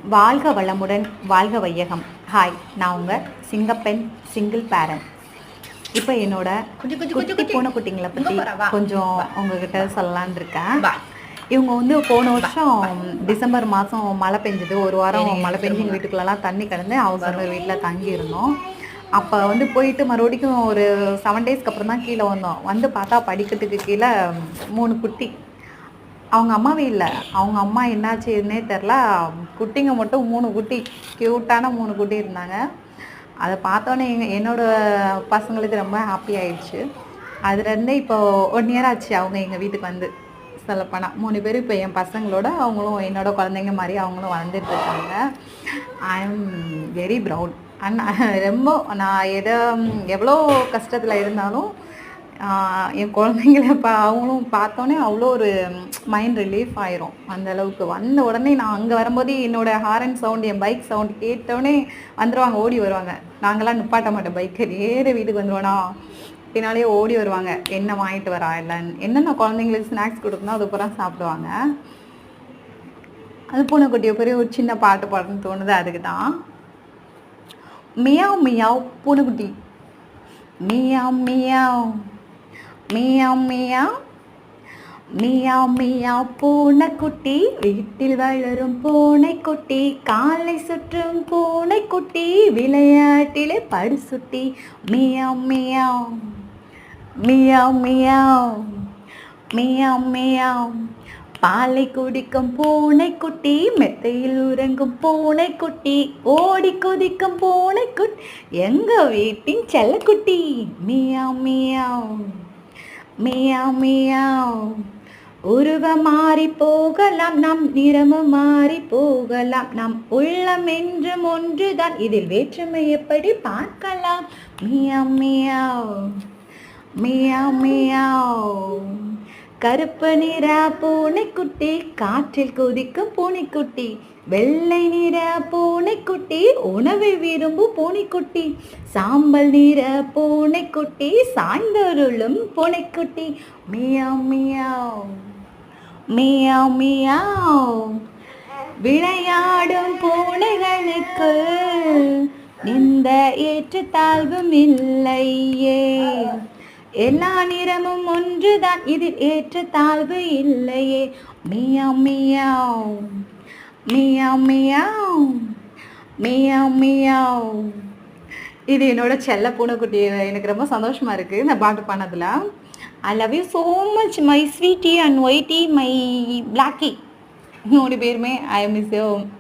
வாழ்க வளமுடன், வாழ்க வையகம். ஹாய், நான் உங்கள் சிங்கப்பெண் சிங்கிள் பேரண்ட். இப்போ என்னோட குட்டி பூனைக்குட்டிங்களை பற்றி கொஞ்சம் உங்ககிட்ட சொல்லலான் இருக்கேன். இவங்க போன வருஷம் டிசம்பர் மாதம் மழை பெஞ்சது. ஒரு வாரம் மழை பெஞ்சு எங்கள் வீட்டுக்குள்ளெல்லாம் தண்ணி கிடந்து அவங்க வீட்டில் தங்கியிருந்தோம். அப்போ போயிட்டு மறுபடிக்கும் ஒரு 7 டேஸ்க்கு அப்புறம் தான் கீழே வந்தோம். வந்து பார்த்தா படிக்கட்டுக்கு கீழே 3 குட்டி. அவங்க அம்மாவே இல்லை. அவங்க அம்மா என்னாச்சுன்னே தெரில. குட்டிங்க மட்டும் 3 குட்டி, க்யூட்டான 3 குட்டி இருந்தாங்க. அதை பார்த்தோன்னே என்னோடய பசங்களுக்கு ரொம்ப ஹாப்பி ஆயிடுச்சு. அதுலேருந்து இப்போ 1 இயர் ஆச்சு அவங்க எங்கள் வீட்டுக்கு வந்து. சொல்லப்போனால் 3 பேர் இப்போ என் பசங்களோட, அவங்களும் என்னோட குழந்தைங்க மாதிரி அவங்களும் வளர்ந்துட்டுருக்காங்க. I am very proud. ரொம்ப நான் எவ்வளோ கஷ்டத்தில் இருந்தாலும் என் குழந்தைங்கள அவங்களும் பார்த்தோன்னே அவ்வளோ ஒரு மைண்ட் ரிலீஃப் ஆயிரும். அந்த அளவுக்கு வந்த உடனே நான் அங்கே வரும்போது என்னோடய ஹாரன் சவுண்ட், என் பைக் சவுண்ட் கேட்டோடனே வந்துடுவாங்க, ஓடி வருவாங்க. நாங்களாம் நிப்பாட்ட மாட்டோம், பைக்கை நேர வீட்டுக்கு வந்துடுவோன்னா பின்னாலே ஓடி வருவாங்க. என்ன வாங்கிட்டு வரா இல்லைன்னு, என்னென்ன குழந்தைங்களுக்கு ஸ்நாக்ஸ் கொடுக்கணும் அது பூரா சாப்பிடுவாங்க. அது பூனைக்குட்டியை பெரிய ஒரு சின்ன பாட்டு பாடணும்னு தோணுது. அதுக்கு தான் மியாவ் மியாவ் பூனைக்குட்டி, மியாவ் மியாவ் மியாவ் மியாவ் மியாவ் மியாவ் பூனைக்குட்டி, வீட்டில் வளரும் பூனைக்குட்டி, காலை சுற்றும் பூனைக்குட்டி, விளையாட்டிலே படுசுட்டி. மியாவ் மியாவ் மியாவ் மியாவ் மியாவ் மியாவ் பாலை குடிக்கும் பூனைக்குட்டி, மெத்தையில் உறங்கும் பூனைக்குட்டி, ஓடி குதிக்கும் பூனைக்குட்டி, எங்க வீட்டின் செல்லக்குட்டி. மியாவ் மியாவ் மியாவ் மியாவ் உருவம் மாறி போகலாம், நம் நிறமும் மாறி போகலாம், நம் உள்ளம் என்றும் ஒன்றுதான், இதில் வேற்றுமை எப்படி பார்க்கலாம். மியாவ் மியாவ் மியாவ் மியாவ் கருப்பு நிற பூனைக்குட்டி, காற்றில் குதிக்கும் பூனைக்குட்டி, வெள்ளை நிற பூனைக்குட்டி, உணவை விரும்பும் பூனைக்குட்டி, சாம்பல் நிற பூனைக்குட்டி, சாய்ந்தருளும் பூனைக்குட்டி. மியாவ் மியாவ் மியாவ் மியாவ் விளையாடும் பூனைகளுக்கு எந்த ஏற்றத்தாழ்வும் இல்லையே, எல்லா நிறமும் ஒன்றுதான், இதில் ஏற்றத்தாழ்வு இல்லையே. மியாவ் மியாவ் மியாவ் மியாவ் மியாவ் மியாவ் இது என்னோட செல்ல பூனைக்குட்டி. எனக்கு ரொம்ப சந்தோஷமா இருக்குது இந்த பாட்டு பாடினதில். I love you so much my sweetie and whitey, my blackie. 3 பேருமே ஐ மிஸ் யூ.